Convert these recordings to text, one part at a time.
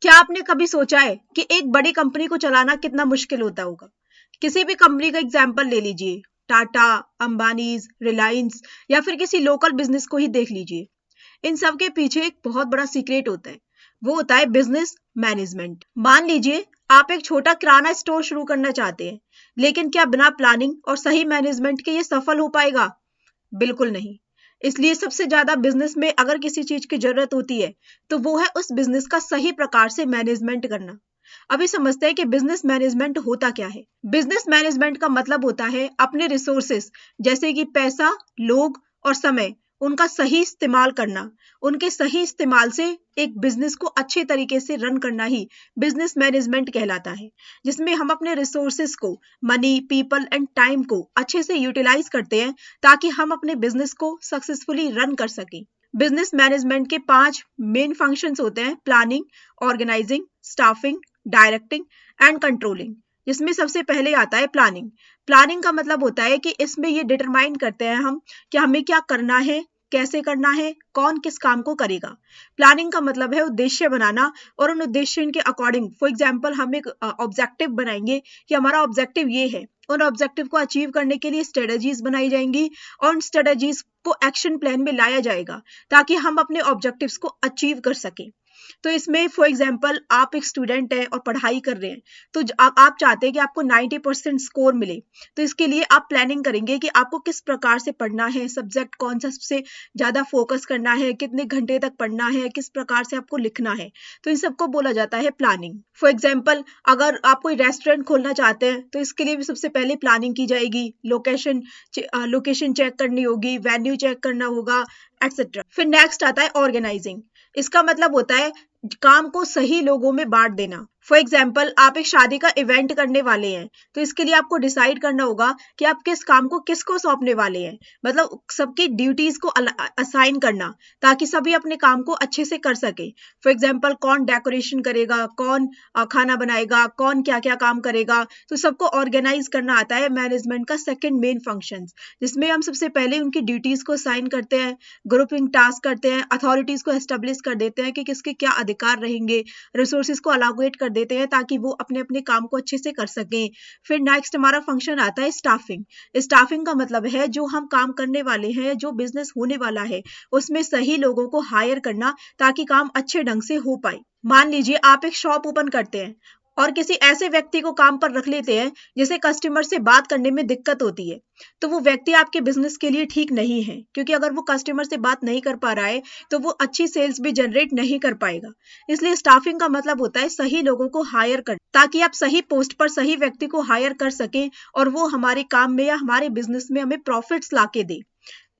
क्या आपने कभी सोचा है कि एक बड़ी कंपनी को चलाना कितना मुश्किल होता होगा? किसी भी कंपनी का एग्जाम्पल ले लीजिए, टाटा, अंबानीज, रिलायंस या फिर किसी लोकल बिजनेस को ही देख लीजिए। इन सब के पीछे एक बहुत बड़ा सीक्रेट होता है। वो होता है बिजनेस मैनेजमेंट। मान लीजिए आप एक छोटा किराना स्टोर शुरू करना चाहते हैं, लेकिन क्या बिना प्लानिंग और सही मैनेजमेंट के ये सफल हो पाएगा? बिल्कुल नहीं। इसलिए सबसे ज्यादा बिजनेस में अगर किसी चीज की जरूरत होती है तो वो है उस बिजनेस का सही प्रकार से मैनेजमेंट करना। अभी समझते हैं कि बिजनेस मैनेजमेंट होता क्या है। बिजनेस मैनेजमेंट का मतलब होता है अपने रिसोर्सेस जैसे कि पैसा, लोग और समय, उनका सही इस्तेमाल करना। उनके सही इस्तेमाल से एक बिजनेस को अच्छे तरीके से रन करना ही बिजनेस मैनेजमेंट कहलाता है, जिसमें हम अपने रिसोर्सेस को, मनी, पीपल एंड टाइम को अच्छे से यूटिलाइज करते हैं ताकि हम अपने बिजनेस को सक्सेसफुली रन कर सकें। बिजनेस मैनेजमेंट के 5 मेन फंक्शंस होते हैं: planning, organising, staffing, directing and controlling. जिसमें सबसे पहले आता है प्लानिंग। प्लानिंग का मतलब होता है कि इसमें ये डिटरमाइन करते हैं हम कि हमें क्या करना है, कैसे करना है, कौन किस काम को करेगा। प्लानिंग का मतलब है उद्देश्य बनाना और उन उद्देश्यों के अकॉर्डिंग, फॉर एग्जांपल हम एक ऑब्जेक्टिव बनाएंगे कि हमारा ऑब्जेक्टिव ये है। उन ऑब्जेक्टिव को अचीव करने के लिए स्ट्रेटजीज बनाई जाएंगी और उन स्ट्रेटजीज को एक्शन प्लान में लाया जाएगा ताकि हम अपने ऑब्जेक्टिव्स को अचीव कर सकें। तो इसमें फॉर एग्जांपल आप एक स्टूडेंट है और पढ़ाई कर रहे हैं, तो आप चाहते हैं कि आपको 90% स्कोर मिले। तो इसके लिए आप प्लानिंग करेंगे कि आपको किस प्रकार से पढ़ना है, सब्जेक्ट कौन सा सबसे ज्यादा फोकस करना है, कितने घंटे तक पढ़ना है, किस प्रकार से आपको लिखना है। तो इन सबको बोला जाता है प्लानिंग। फॉर एग्जाम्पल अगर आप कोई रेस्टोरेंट खोलना चाहते हैं तो इसके लिए भी सबसे पहले प्लानिंग की जाएगी। लोकेशन चेक करनी होगी, वेन्यू चेक करना होगा, एटसेट्रा। फिर नेक्स्ट आता है ऑर्गेनाइजिंग। इसका मतलब होता है काम को सही लोगों में बांट देना। फॉर एग्जाम्पल आप एक शादी का इवेंट करने वाले हैं, तो इसके लिए आपको डिसाइड करना होगा कि आप किस काम को किसको सौंपने वाले हैं, मतलब सबकी ड्यूटीज को असाइन करना ताकि सभी अपने काम को अच्छे से कर सके। फॉर एग्जाम्पल कौन डेकोरेशन करेगा, कौन खाना बनाएगा, कौन क्या क्या काम करेगा। तो सबको ऑर्गेनाइज करना आता है मैनेजमेंट का सेकेंड मेन फंक्शन, जिसमें हम सबसे पहले उनकी ड्यूटीज को असाइन करते हैं, ग्रुपिंग टास्क करते हैं, अथॉरिटीज को एस्टेब्लिश कर देते हैं कि किसके क्या अधिकार रहेंगे, रिसोर्सेज को अलोकेट कर देते हैं ताकि वो अपने अपने काम को अच्छे से कर सकें। फिर नेक्स्ट हमारा फंक्शन आता है स्टाफिंग। स्टाफिंग का मतलब है जो हम काम करने वाले हैं, जो बिजनेस होने वाला है, उसमें सही लोगों को हायर करना ताकि काम अच्छे ढंग से हो पाए। मान लीजिए आप एक शॉप ओपन करते हैं और किसी ऐसे व्यक्ति को काम पर रख लेते हैं जिसे कस्टमर से बात करने में दिक्कत होती है, तो वो व्यक्ति आपके बिजनेस के लिए ठीक नहीं है, क्योंकि अगर वो कस्टमर से बात नहीं कर पा रहा है तो वो अच्छी सेल्स भी जनरेट नहीं कर पाएगा। इसलिए स्टाफिंग का मतलब होता है सही लोगों को हायर कर, ताकि आप सही पोस्ट पर सही व्यक्ति को हायर कर सकें और वो हमारे काम में या हमारे बिजनेस में हमें प्रॉफिट्स लाके दे।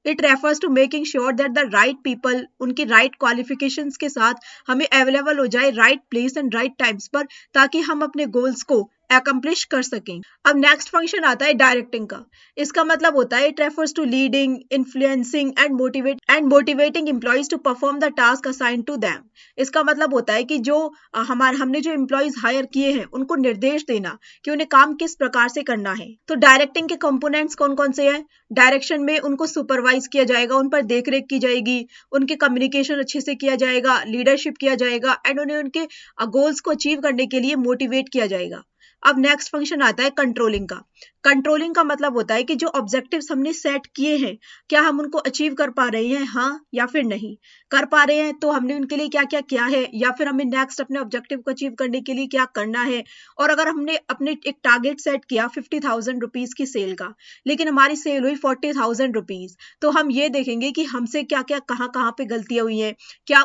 It refers to making sure that the right people उनकी राइट क्वालिफिकेशंस के साथ हमें अवेलेबल हो जाए right place and right times पर, ताकि हम अपने गोल्स को अकम्प्लिश कर सकें। अब नेक्स्ट फंक्शन आता है डायरेक्टिंग का। इसका मतलब होता है it refers to leading, influencing and motivating employees to perform the task assigned to them. इसका मतलब होता है कि जो हमने जो एम्प्लॉइज हायर किए हैं उनको निर्देश देना कि उन्हें काम किस प्रकार से करना है। तो डायरेक्टिंग के कंपोनेंट्स कौन कौन से हैं? डायरेक्शन में उनको सुपरवाइज किया जाएगा, उन पर देखरेख की जाएगी, उनके कम्युनिकेशन अच्छे से किया जाएगा, लीडरशिप किया जाएगा एंड उन्हें उनके गोल्स को अचीव करने के लिए मोटिवेट किया जाएगा। अब नेक्स्ट फंक्शन आता है कंट्रोलिंग का। कंट्रोलिंग का मतलब होता है कि जो ऑब्जेक्टिव्स हमने सेट किए हैं, क्या हम उनको अचीव कर पा रहे हैं, हाँ या फिर नहीं। कर पा रहे हैं तो हमने उनके लिए क्या क्या किया है, या फिर हमें नेक्स्ट अपने ऑब्जेक्टिव को अचीव करने के लिए क्या करना है। और अगर हमने अपने एक टारगेट सेट किया 50,000 रुपीज की सेल का, लेकिन हमारी सेल हुई 40,000 रुपीज, तो हम ये देखेंगे कि हमसे क्या क्या कहाँ कहाँ पे गलतियां हुई हैं, क्या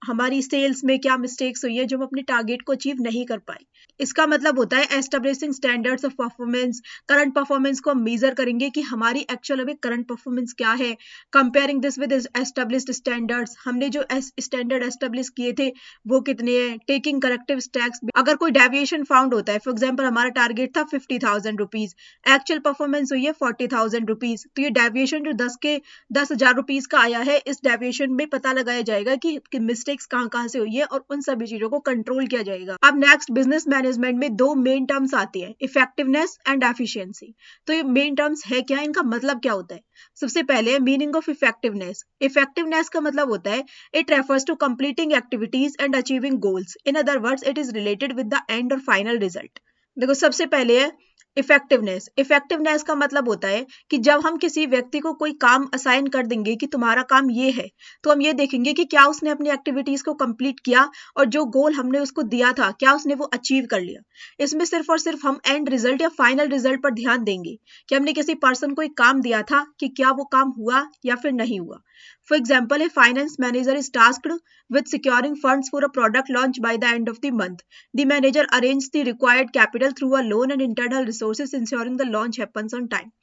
हमारी सेल्स में क्या मिस्टेक्स हुई है जो हम अपने टारगेट को अचीव नहीं कर पाए। इसका मतलब होता है establishing standards of performance. Current performance को हम मेजर करेंगे कि हमारी एक्चुअल अभी करंट परफॉर्मेंस क्या है। Comparing this with established standards, हमने जो स्टैंडर्ड एस्टेब्लिश किए थे वो कितने हैं। टेकिंग करेक्टिव स्टेप्स, अगर कोई डेविएशन फाउंड होता है, फॉर एग्जांपल हमारा टारगेट था 50,000 रुपीज, एक्चुअल परफॉर्मेंस हुई है 40,000 रुपीज, तो ये डेविएशन जो 10,000 रुपीज का आया है, इस डेविएशन में पता लगाया जाएगा कि मिस्टेक्स कहाँ कहाँ से हुई है और उन सभी चीजों को कंट्रोल किया जाएगा। अब नेक्स्ट बिजनेस मैनेजमेंट में 2 मेन टर्म्स आती है, इफेक्टिवनेस एंड एफिशिएंसी। तो ये मेन टर्म्स है क्या, इनका मतलब क्या होता है? सबसे पहले मीनिंग ऑफ इफेक्टिवनेस। इफेक्टिवनेस का मतलब होता है it refers to completing activities and achieving goals. In other words it is related with the end और फाइनल रिजल्ट। देखो सबसे पहले है इफेक्टिवनेस। इफेक्टिवनेस का मतलब होता है कि जब हम किसी व्यक्ति को कोई काम असाइन कर देंगे कि तुम्हारा काम ये है, तो हम ये देखेंगे कि क्या उसने अपनी एक्टिविटीज को कंप्लीट किया और जो गोल हमने उसको दिया था क्या उसने वो अचीव कर लिया। इसमें सिर्फ और सिर्फ हम एंड रिजल्ट या फाइनल रिजल्ट पर ध्यान देंगे कि हमने किसी पर्सन को एक काम दिया था कि क्या वो काम हुआ या फिर नहीं हुआ। For example, a finance manager is tasked with securing funds for a product launch by the end of the month. The manager arranges the required capital through a loan and internal resources, ensuring the launch happens on time.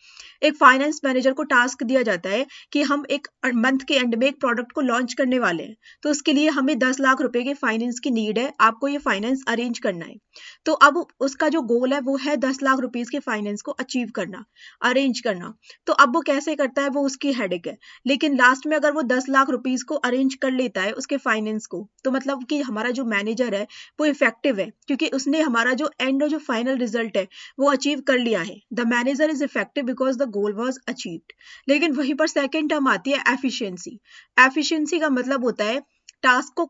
एक finance manager को task दिया जाता है कि हम एक month के and में एक प्रोडक्ट को लॉन्च करने वाले हैं, तो उसके लिए हमें 10 लाख रुपए के फाइनेंस की नीड है, आपको ये फाइनेंस अरेंज करना है। तो अब उसका जो गोल है वो है 10 लाख रुपीज के फाइनेंस को अचीव करना, अरेंज करना। तो अब वो कैसे करता है वो उसकी हेडेक है, लेकिन लास्ट में अगर वो 10 लाख रुपीज को अरेंज कर लेता है उसके फाइनेंस को, तो मतलब कि हमारा जो मैनेजर है वो इफेक्टिव है, क्योंकि उसने हमारा जो एंड और जो फाइनल रिजल्ट है वो अचीव कर लिया है। The manager is effective because the goal was achieved. लेकिन वहीं पर सेकेंड टर्म आती है एफिशिएंसी। एफिशिएंसी का मतलब होता है टास्क को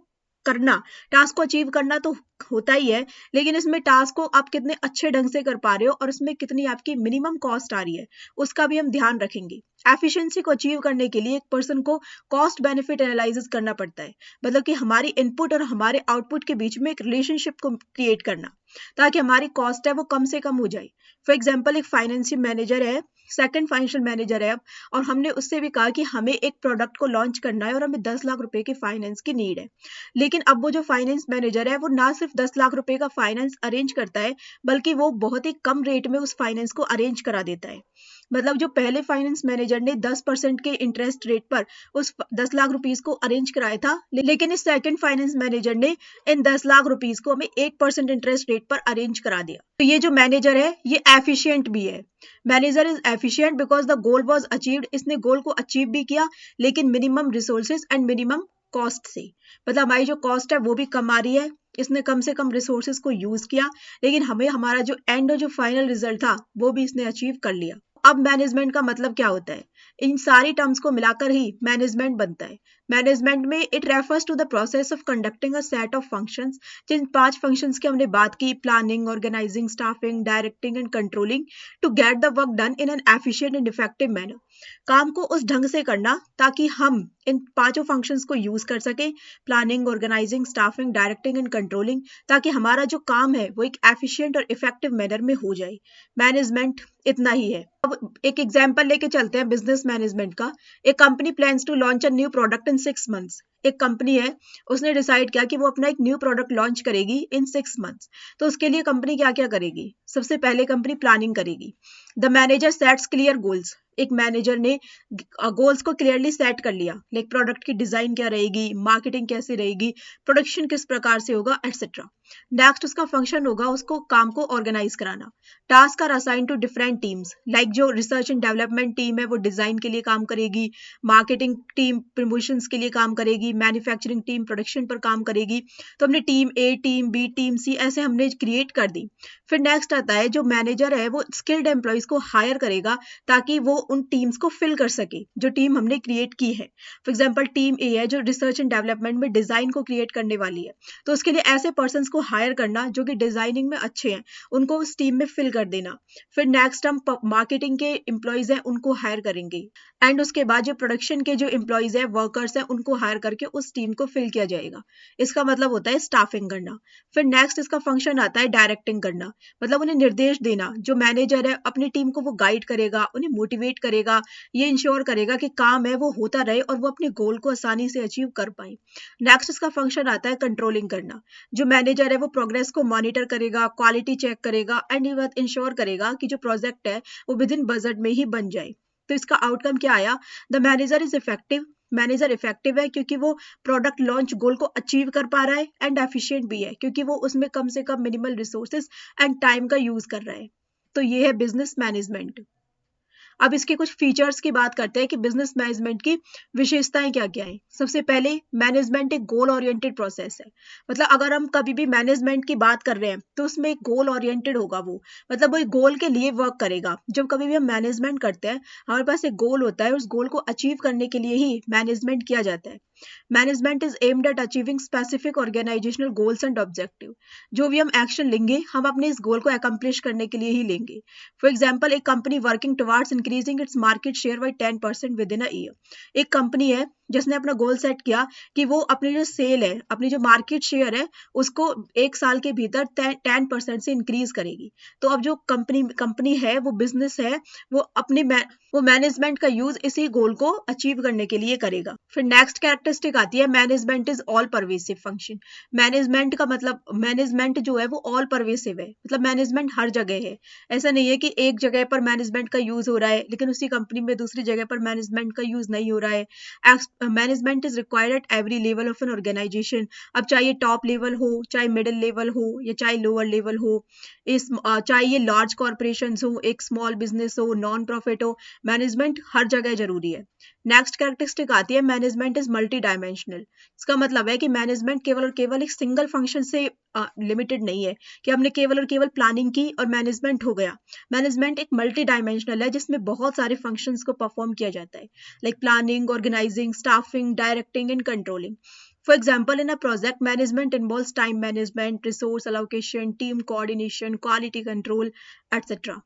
करना, टास्क को अचीव करना तो होता ही है, लेकिन इसमें टास्क को आप कितने अच्छे ढंग से कर पा रहे हो और उसमें कितनी आपकी मिनिमम कॉस्ट आ रही है उसका भी हम ध्यान रखेंगे। एफिशिएंसी को अचीव करने के लिए एक पर्सन को कॉस्ट बेनिफिट एनालिसिस करना पड़ता है, मतलब कि हमारी इनपुट और हमारे आउटपुट के बीच में एक रिलेशनशिप को क्रिएट करना, ताकि हमारी कॉस्ट है वो कम से कम हो जाए। फॉर एग्जाम्पल, एक फाइनेंशियल मैनेजर है, सेकंड फाइनेंशियल मैनेजर है अब, और हमने उससे भी कहा कि हमें एक प्रोडक्ट को लॉन्च करना है और हमें 10 लाख रुपए के फाइनेंस की नीड है। लेकिन अब वो जो फाइनेंस मैनेजर है वो ना सिर्फ 10 लाख रुपए का फाइनेंस अरेंज करता है, बल्कि वो बहुत ही कम रेट में उस फाइनेंस को अरेंज करा देता है। मतलब जो पहले फाइनेंस मैनेजर ने 10% के इंटरेस्ट रेट पर उस 10 लाख रुपीस को अरेंज कराया था, लेकिन इस सेकंड फाइनेंस मैनेजर ने इन 10 लाख रुपीस को हमें 8% इंटरेस्ट रेट पर अरेंज करा दिया। तो ये जो मैनेजर है ये एफिशिएंट भी है। Manager is efficient because the goal was achieved. इसने गोल को अचीव भी किया, लेकिन minimum resources and minimum cost से, मतलब हमारी जो कॉस्ट है वो भी कम आ रही है, इसने कम से कम रिसोर्सेज को यूज किया, लेकिन हमें हमारा जो एंड और जो फाइनल रिजल्ट था वो भी इसने अचीव कर लिया। अब मैनेजमेंट का मतलब क्या होता है? इन सारी टर्म्स को मिलाकर ही मैनेजमेंट बनता है। मैनेजमेंट में it refers to the process of conducting a set of functions. जिन 5 फंक्शंस की हमने बात की, planning, organising, staffing, directing and controlling, to get the work done in an efficient and effective manner. काम को उस ढंग से करना ताकि हम इन 5 फंक्शंस को यूज कर सकें, planning, organising, staffing, directing and controlling, ताकि हमारा जो काम है वो एक एफिशिएंट और इफेक्टिव मैनर में हो जाए। मैनेजमेंट इतना ही है। अब एक एग्जांपल लेके चलते हैं बिजनेस मैनेजमेंट का। एक company plans to launch a new product in 6 months. एक कंपनी है, उसने डिसाइड किया कि वो अपना एक न्यू प्रोडक्ट लॉन्च करेगी इन 6 मंथ्स। तो उसके लिए कंपनी क्या क्या करेगी? सबसे पहले कंपनी प्लानिंग करेगी। The manager sets clear goals. एक मैनेजर ने गोल्स को क्लियरली सेट कर लिया, लाइक प्रोडक्ट की डिजाइन क्या रहेगी, मार्केटिंग कैसे रहेगी, प्रोडक्शन किस प्रकार से होगा, एटसेट्रा। नेक्स्ट उसका फंक्शन होगा उसको काम को ऑर्गेनाइज कराना। Task are assign to different teams, like जो रिसर्च एंड डेवलपमेंट टीम है वो डिजाइन के लिए काम करेगी, मार्केटिंग टीम प्रमोशंस के लिए काम करेगी, मैन्युफैक्चरिंग टीम प्रोडक्शन पर काम करेगी। तो हमने टीम ए, टीम बी, टीम सी ऐसे हमने क्रिएट कर दी। फिर नेक्स्ट आता है जो मैनेजर है वो स्किल्ड एम्प्लॉइज को हायर करेगा ताकि वो उन टीम्स को फिल कर सके जो टीम हमने क्रिएट की है। फॉर एग्जांपल, टीम ए है जो रिसर्च एंड डेवलपमेंट में डिजाइन को क्रिएट करने वाली है, तो उसके लिए ऐसे पर्संस को हायर करना जो कि डिजाइनिंग में अच्छे हैं, उनको उस टीम में फिल कर देना। फिर नेक्स्ट हम मार्केटिंग के एम्प्लॉइज हैं उनको हायर करेंगे, एंड उसके बाद जो प्रोडक्शन के जो एम्प्लॉइज है, वर्कर्स हैं, उनको हायर करके उस टीम को फिल किया जाएगा। इसका मतलब होता है स्टाफिंग करना। फिर नेक्स्ट इसका फंक्शन आता है डायरेक्टिंग करना, मतलब उन्हें निर्देश देना। जो मैनेजर है अपनी टीम को वो गाइड करेगा, उन्हें मोटिवेट करेगा, ये इंश्योर करेगा कि काम है वो होता रहे और वो अपने गोल को आसानी से अचीव कर पाए। नेक्स्ट इसका फंक्शन आता है कंट्रोलिंग करना। जो मैनेजर है वो प्रोग्रेस को मॉनिटर करेगा, क्वालिटी चेक करेगा, एंड ये बात इंश्योर करेगा कि जो प्रोजेक्ट है वो विद इन बजट में ही बन जाए। तो इसका आउटकम क्या आया? The manager is effective. Manager effective है क्योंकि वो प्रोडक्ट लॉन्च गोल को अचीव कर पा रहा है, एंड एफिशिएंट भी है क्योंकि वो उसमें कम से कम मिनिमल रिसोर्सेज एंड टाइम का यूज कर रहा है। तो ये है बिजनेस मैनेजमेंट। अब इसके कुछ फीचर्स की बात करते हैं कि बिजनेस मैनेजमेंट की विशेषताएं क्या क्या है। सबसे पहले, मैनेजमेंट एक गोल ओरिएंटेड प्रोसेस है। मतलब अगर हम कभी भी मैनेजमेंट की बात कर रहे हैं तो उसमें एक गोल ओरिएंटेड होगा वो, मतलब वो एक गोल के लिए वर्क करेगा। जब कभी भी हम मैनेजमेंट करते हैं हमारे पास एक गोल होता है, उस गोल को अचीव करने के लिए ही मैनेजमेंट किया जाता है। Management is aimed at achieving specific organisational goals and objective. जो भी हम एक्शन लेंगे हम अपने इस गोल को अकम्प्लिश करने के लिए ही लेंगे। फॉर एग्जाम्पल, एक company working towards increasing its market share by 10% with in a year. एक कंपनी है जिसने अपना गोल सेट किया कि वो अपनी जो सेल है, अपनी जो मार्केट शेयर है, उसको एक साल के भीतर 10% से इंक्रीज करेगी। तो अब जो कंपनी है, वो बिजनेस है, वो वो मैनेजमेंट का यूज इसी गोल को अचीव करने के लिए करेगा। फिर नेक्स्ट कैरेक्टरिस्टिक आती है, management is all pervasive function. Management का मतलब, मैनेजमेंट जो है वो ऑल परवेसिव है, मतलब मैनेजमेंट हर जगह है। ऐसा नहीं है कि एक जगह पर मैनेजमेंट का यूज हो रहा है लेकिन उसी कंपनी में दूसरी जगह पर मैनेजमेंट का यूज नहीं हो रहा है। Management is required at every level of an organisation. अब चाहे टॉप लेवल हो, चाहे मिडिल लेवल हो, या चाहे लोअर लेवल हो, चाहे ये लार्ज कॉर्पोरेशन हो, एक स्मॉल बिजनेस हो, नॉन प्रॉफिट हो, मैनेजमेंट हर जगह जरूरी है। नेक्स्ट कैरेक्टरिस्टिक आती है, मैनेजमेंट इज मल्टी डायमेंशनल। इसका मतलब है कि मैनेजमेंट केवल और केवल एक सिंगल फंक्शन से लिमिटेड नहीं है कि हमने केवल और केवल प्लानिंग की और मैनेजमेंट हो गया। मैनेजमेंट एक मल्टी डायमेंशनल है जिसमें बहुत सारे फंक्शंस को परफॉर्म किया जाता है, like planning, organising, staffing, directing and controlling. For example, in a project, management involves time management, resource allocation, team coordination, quality control, etc.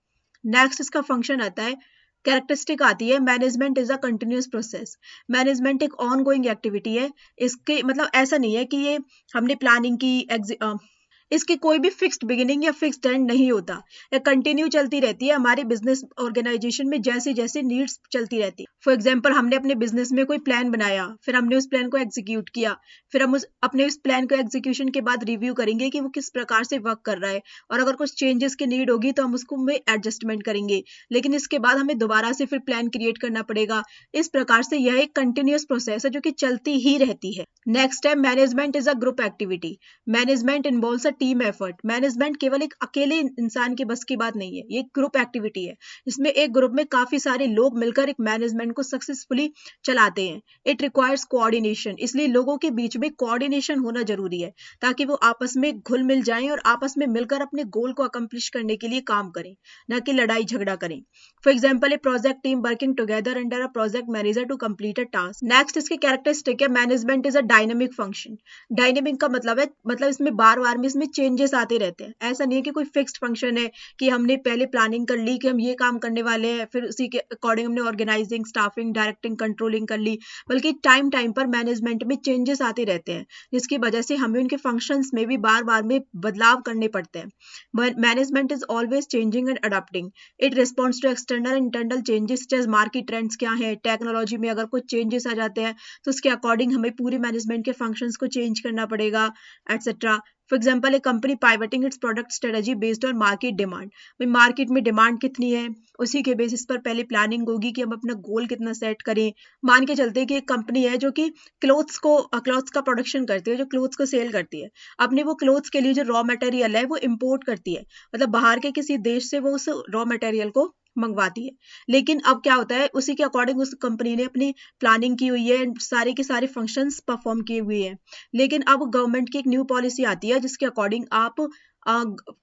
Next इसका फंक्शन आता है, कैरेक्टरिस्टिक आती है, management is a continuous process. Management एक on going activity है। इसके मतलब ऐसा नहीं है कि ये हमने प्लानिंग की, इसकी कोई भी फिक्स्ड बिगिनिंग या फिक्स्ड एंड नहीं होता, ये कंटिन्यू चलती रहती है हमारे बिजनेस ऑर्गेनाइजेशन में, जैसे जैसे नीड्स चलती रहती है। फॉर एग्जांपल, हमने अपने बिजनेस में कोई प्लान बनाया, फिर हमने उस प्लान को एग्जीक्यूट किया, फिर हम अपने उस प्लान को एग्जीक्यूशन के बाद रिव्यू करेंगे कि वो किस प्रकार से वर्क कर रहा है, और अगर कुछ चेंजेस की नीड होगी तो हम उसको में एडजस्टमेंट करेंगे, लेकिन इसके बाद हमें दोबारा से फिर प्लान क्रिएट करना पड़ेगा। इस प्रकार से यह एक कंटिन्यूअस प्रोसेस है जो कि चलती ही रहती है। नेक्स्ट है, management is a group activity. Management involves a team effort. Management केवल एक अकेले इंसान के बस की बात नहीं है, ये ग्रुप एक्टिविटी है। इसमें एक ग्रुप में काफी सारे लोग मिलकर एक मैनेजमेंट को सक्सेसफुली चलाते हैं। इट रिक्वायर्स कोऑर्डिनेशन, इसलिए लोगों के बीच में कोऑर्डिनेशन होना जरूरी है ताकि वो आपस में घुल मिल जाएं और आपस में मिलकर अपने गोल को अकम्प्लिश करने के लिए काम करें, न कि लड़ाई झगड़ा करें। For example, a project team working together under a project manager to complete a task. Next इसके कैरेक्टरिस्टिक है, management is a dynamic function. Dynamic का मतलब है, मतलब इसमें बार बार में इसमें चेंजेस आते रहते हैं। ऐसा नहीं है कि कोई फिक्स्ड फंक्शन है कि हमने पहले प्लानिंग कर ली कि हम ये काम करने वाले हैं, फिर उसी के अकॉर्डिंग हमने ऑर्गेनाइजिंग, स्टाफिंग, डायरेक्टिंग, कंट्रोलिंग कर ली, बल्कि टाइम टाइम पर मैनेजमेंट में चेंजेस आते रहते हैं जिसकी वजह से हमें उनके फंक्शंस में भी बार बार में बदलाव करने पड़ते हैं। Management is always changing and adopting. It responds to external and internal changes, जैसे मार्केट ट्रेंड्स क्या है, टेक्नोलॉजी में अगर कुछ चेंजेस आ जाते हैं तो उसके अकॉर्डिंग हमें पूरी मैनेजमेंट के फंक्शंस को चेंज करना पड़ेगा, etcetera. For example, a company pivoting its product strategy based on market demand. भाई मार्केट में डिमांड कितनी है उसी के बेसिस पर पहले प्लानिंग होगी कि हम अपना गोल कितना सेट करें। मान के चलते हैं कि एक कंपनी है जो कि क्लोथ्स का प्रोडक्शन करती है, जो क्लोथ्स को सेल करती है। अपने वो क्लोथ्स के लिए जो रॉ मटेरियल है वो इम्पोर्ट करती है, मतलब बाहर के किसी देश से वो उस रॉ मटेरियल को मंगवाती है। लेकिन अब क्या होता है, उसी के अकॉर्डिंग उस कंपनी ने अपनी प्लानिंग की हुई है, सारे के सारे फंक्शंस परफॉर्म किए हुए हैं। लेकिन अब गवर्नमेंट की एक न्यू पॉलिसी आती है जिसके अकॉर्डिंग आप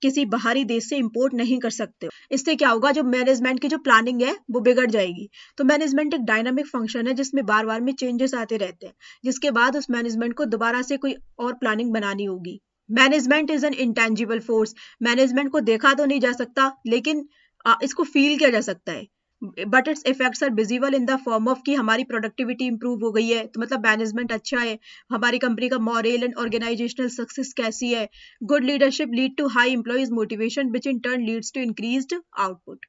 किसी बाहरी देश से इंपोर्ट नहीं कर सकते हो। इससे क्या होगा, जो मैनेजमेंट की जो प्लानिंग है वो बिगड़ जाएगी। तो मैनेजमेंट एक डायनामिक फंक्शन है जिसमें बार बार में चेंजेस आते रहते हैं, जिसके बाद उस मैनेजमेंट को दोबारा से कोई और प्लानिंग बनानी होगी। Management is an intangible force. Management को देखा तो नहीं जा सकता लेकिन इसको फील किया जा सकता है, but it's effects are visible in the form of कि हमारी प्रोडक्टिविटी इंप्रूव हो गई है, तो मतलब मैनेजमेंट अच्छा है, हमारी कंपनी का मॉरल एंड ऑर्गेनाइजेशनल सक्सेस कैसी है। Good leadership lead to high employees motivation which in turn leads to increased output.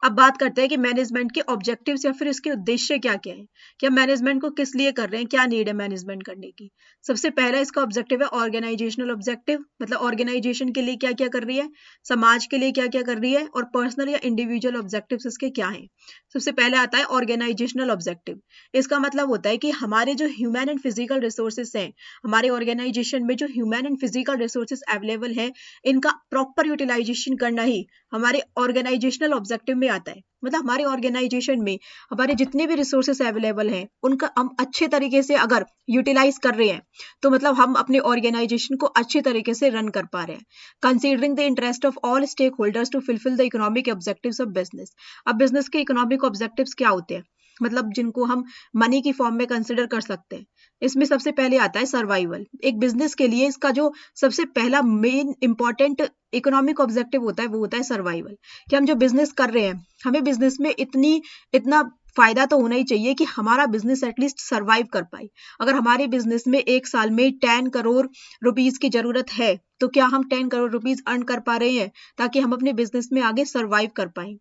अब बात करते हैं कि मैनेजमेंट के ऑब्जेक्टिव्स या फिर इसके उद्देश्य क्या क्या है, कि हम मैनेजमेंट को किस लिए कर रहे हैं, क्या नीड है मैनेजमेंट करने की। सबसे पहला इसका ऑब्जेक्टिव है ऑर्गेनाइजेशनल ऑब्जेक्टिव, मतलब ऑर्गेनाइजेशन के लिए क्या क्या कर रही है, समाज के लिए क्या क्या कर रही है, और पर्सनल या इंडिविजुअल ऑब्जेक्टिव्स इसके क्या हैं। सबसे पहले आता है ऑर्गेनाइजेशनल ऑब्जेक्टिव। इसका मतलब होता है कि हमारे जो ह्यूमन एंड फिजिकल रिसोर्सेज हैं, हमारे ऑर्गेनाइजेशन में जो human and physical resources available है, इनका प्रॉपर यूटिलाइजेशन करना ही हमारे ऑर्गेनाइजेशनल ऑब्जेक्टिव में आता है। मतलब हमारे ऑर्गेनाइजेशन में हमारे जितने भी रिसोर्सेस अवेलेबल हैं उनका हम अच्छे तरीके से अगर यूटिलाइज कर रहे हैं तो मतलब हम अपने ऑर्गेनाइजेशन को अच्छे तरीके से रन कर पा रहे हैं, considering the interest of all stakeholders to fulfil the economic objectives of business. अब बिजनेस के इकोनॉमिक ऑब्जेक्टिव्स क्या होते हैं, मतलब जिनको हम मनी की फॉर्म में कंसिडर कर सकते हैं। इसमें सबसे पहले आता है सर्वाइवल। एक बिजनेस के लिए इसका जो सबसे पहला मेन इंपॉर्टेंट इकोनॉमिक ऑब्जेक्टिव होता है वो होता है सर्वाइवल। कि हम जो बिजनेस कर रहे हैं हमें बिजनेस में इतना फायदा तो होना ही चाहिए कि हमारा बिजनेस एटलीस्ट सर्वाइव कर पाए। अगर हमारे बिजनेस में एक साल में 10 करोड़ रुपीज की जरूरत है तो क्या हम 10 करोड़ रुपीज अर्न कर पा रहे हैं ताकि हम अपने बिजनेस में आगे सर्वाइव कर पाए।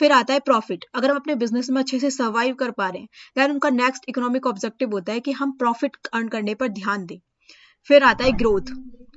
फिर आता है प्रॉफिट। अगर हम अपने बिजनेस में अच्छे से सर्वाइव कर पा रहे हैं देन उनका नेक्स्ट इकोनॉमिक ऑब्जेक्टिव होता है कि हम प्रॉफिट अर्न करने पर ध्यान दें। फिर आता है ग्रोथ,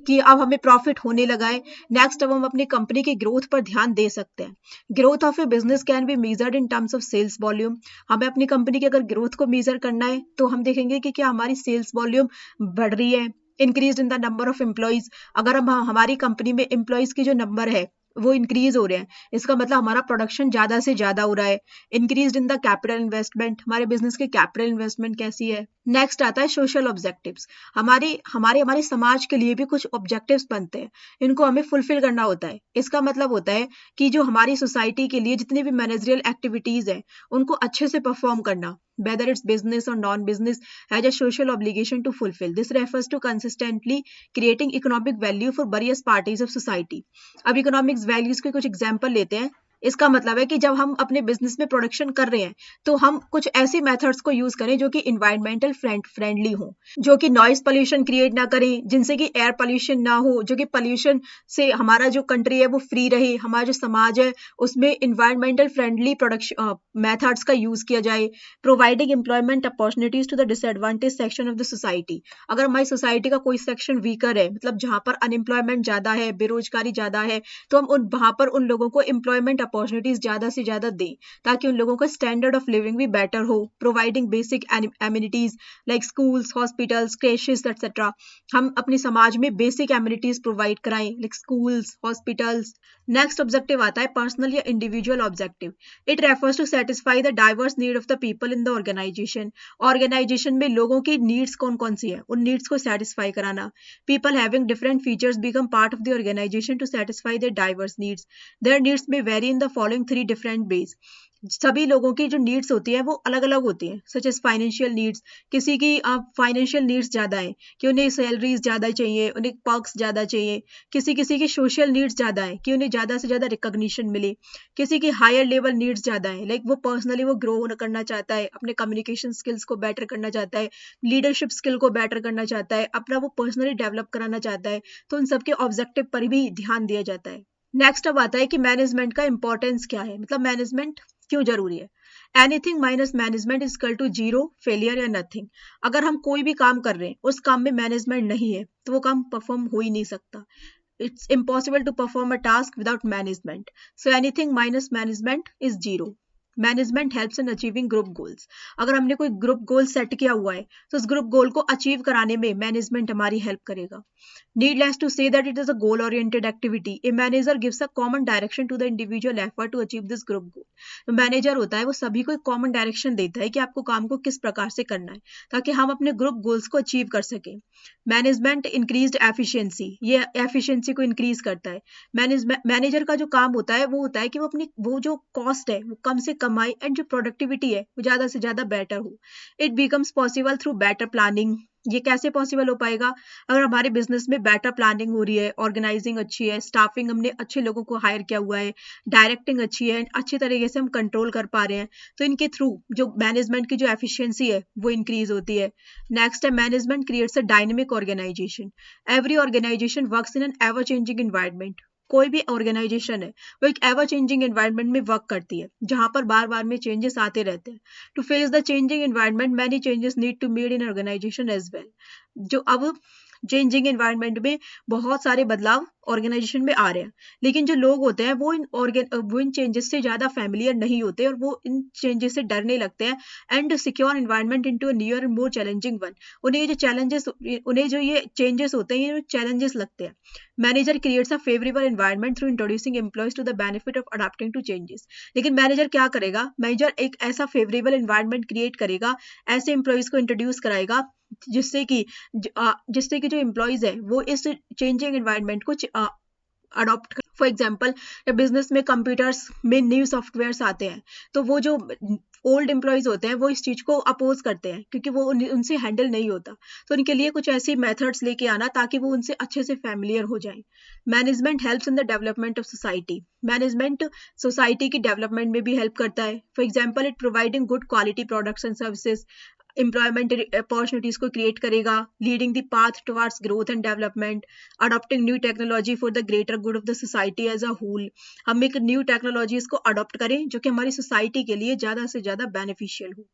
कि अब हमें प्रॉफिट होने लगा है, नेक्स्ट अब हम अपनी कंपनी की ग्रोथ पर ध्यान दे सकते हैं। Growth of a business can be measured in terms of sales volume. हमें अपनी कंपनी की अगर ग्रोथ को मेजर करना है तो हम देखेंगे कि क्या हमारी सेल्स वॉल्यूम बढ़ रही है, increase in the number of employees. अगर हम हमारी कंपनी में एम्प्लॉइज की जो नंबर है वो इंक्रीज हो रहे हैं, इसका मतलब हमारा प्रोडक्शन ज्यादा से ज्यादा हो रहा है। Increase in the capital investment, हमारे बिजनेस की कैपिटल इन्वेस्टमेंट कैसी है। नेक्स्ट आता है सोशल ऑब्जेक्टिव्स। हमारे हमारे हमारे समाज के लिए भी कुछ ऑब्जेक्टिव्स बनते हैं, इनको हमें फुलफिल करना होता है। इसका मतलब होता है कि जो हमारी सोसाइटी के लिए जितनी भी मैनेजरियल एक्टिविटीज हैं उनको अच्छे से परफॉर्म करना, whether it's business or non-business, has a social obligation to fulfill. This refers to consistently creating economic value for various parties of society. अब इकोनॉमिक्स वैल्यूज के कुछ एग्जाम्पल लेते हैं। इसका मतलब है कि जब हम अपने बिजनेस में प्रोडक्शन कर रहे हैं तो हम कुछ ऐसी मेथड्स को यूज करें जो कि इन्वायरमेंटल फ्रेंडली हो, जो कि नॉइज पोल्यूशन क्रिएट ना करें, जिनसे कि एयर पोल्यूशन ना हो, जो कि पोल्यूशन से हमारा जो कंट्री है वो फ्री रहे, हमारा जो समाज है उसमें इन्वायरमेंटल फ्रेंडली प्रोडक्शन मेथड्स का यूज किया जाए। Providing employment opportunities to the disadvantage section of the society. अगर हमारी सोसाइटी का कोई सेक्शन वीकर है, मतलब जहां पर अनएम्प्लॉयमेंट ज्यादा है, बेरोजगारी ज्यादा है, तो हम वहां पर उन लोगों को एम्प्लॉयमेंट अपॉर्चुनिटीज ज्यादा से ज्यादा दें ताकि उन लोगों का स्टैंडर्ड ऑफ लिविंग भी बेटर हो। Providing basic amenities like schools, hospitals, creches etcetera. हम अपने समाज में बेसिक एमिनिटीज प्रोवाइड कराएं like schools, hospitals. Next objective आता है पर्सनल या individual objective. It refers to satisfy the diverse need of the people in the organisation. Organisation में लोगों की नीड्स कौन कौन सी है उन नीड्स को सेटिस्फाई कराना। People having different features become part of the organisation to satisfy their diverse needs. Their needs में vary in the following 3 different ways. सभी लोगों की जो नीड्स होती है वो अलग अलग होती है, सच एज फाइनेंशियल नीड्स। किसी की फाइनेंशियल नीड्स ज्यादा है कि उन्हें सैलरीज ज्यादा चाहिए, उन्हें पर्क्स ज्यादा चाहिए। किसी किसी की सोशल नीड्स ज्यादा है कि उन्हें ज्यादा से ज्यादा रिकॉग्निशन मिले। किसी की हायर लेवल नीड्स ज्यादा है, लाइक वो पर्सनली वो ग्रो करना चाहता है, अपने कम्युनिकेशन स्किल्स को बेटर करना चाहता है, लीडरशिप स्किल को बेटर करना चाहता है, अपना वो पर्सनली डेवलप कराना चाहता है। तो उन सबके ऑब्जेक्टिव पर भी ध्यान दिया जाता है। नेक्स्ट अब आता है कि मैनेजमेंट का इंपॉर्टेंस क्या है, मतलब मैनेजमेंट क्यों जरूरी है। Anything minus management is equal to zero, failure या नथिंग। अगर हम कोई भी काम कर रहे हैं उस काम में मैनेजमेंट नहीं है तो वो काम परफॉर्म हो ही नहीं सकता। It's impossible to perform a task without management. So anything minus management is zero. Management helps in achieving group goals. अगर हमने कोई ग्रुप गोल सेट किया हुआ है तो उस ग्रुप गोल को अचीव कराने में मैनेजमेंट हमारी हेल्प करेगा। Needless to say that it is a goal-oriented activity. A manager gives a common direction to the individual effort to achieve this group goal. तो मैनेजर होता है वो सभी को एक कॉमन डायरेक्शन देता है कि आपको काम को किस प्रकार से करना है ताकि हम अपने ग्रुप गोल्स को अचीव कर सकें। मैनेजमेंट इंक्रीज्ड एफिशिएंसी, ये एफिशिएंसी को इंक्रीज करता है। मैनेजर का जो काम होता है कि वो जो कॉस्ट है वो कम से कम आए एंड जो प्रोडक्टिविटी है वो ज्यादा से ज्यादा बेटर हो। It becomes possible through better planning. ये कैसे पॉसिबल हो पाएगा, अगर हमारे बिजनेस में बेटर प्लानिंग हो रही है, ऑर्गेनाइजिंग अच्छी है, स्टाफिंग हमने अच्छे लोगों को हायर किया हुआ है, डायरेक्टिंग अच्छी है, अच्छी तरीके से हम कंट्रोल कर पा रहे हैं, तो इनके थ्रू जो मैनेजमेंट की जो एफिशिएंसी है वो इंक्रीज होती है। नेक्स्ट है management creates a dynamic organisation. Every organisation works in an ever changing environment. कोई भी ऑर्गेनाइजेशन है वो एक एवर चेंजिंग एनवायरनमेंट में वर्क करती है जहां पर बार बार में चेंजेस आते रहते हैं। To face the changing environment many changes need to made in organisation as well. जो अब चेंजिंग एनवायरनमेंट में बहुत सारे बदलाव ऑर्गेनाइजेशन में आ रहे हैं, लेकिन जो लोग होते हैं वो इन चेंजेस से ज़्यादा फैमिलियर नहीं होते और वो इन चेंजेस से डरने लगते हैं and secure environment into a newer and more challenging one. उन्हें जो ये चेंजेस होते हैं ये चैलेंजेस लगते हैं। Manager creates a favourable environment through introducing employees to the benefit of adapting to changes. लेकिन मैनेजर क्या करेगा? मैनेजर एक ऐसा फेवरेबल एनवायरनमेंट क्रिएट करेगा, ऐसे एम्प्लॉयज को इंट्रोड्यूस कराएगा जिससे कि जो एम्प्लॉयज है वो इस चेंजिंग एनवायरनमेंट को अडॉप्ट कर। फॉर एग्जाम्पल, जब बिजनेस में कंप्यूटर्स में न्यू सॉफ्टवेयर्स आते हैं तो वो जो ओल्ड एम्प्लॉयज होते हैं वो इस चीज को अपोज करते हैं क्योंकि वो उनसे हैंडल नहीं होता। तो उनके लिए कुछ ऐसी मेथड्स लेके आना ताकि वो उनसे अच्छे से फैमिलियर हो जाएं। Management helps in the development of society. Management society की डेवलपमेंट में भी हेल्प करता है। For example, it providing good quality products and services, employment opportunities को क्रिएट करेगा, leading the path towards growth and development, adopting new technology for the greater good of the society as a whole. हम एक new technologies को adopt करें जो कि हमारी society के लिए ज़्यादा से ज़्यादा बेनिफिशियल हो।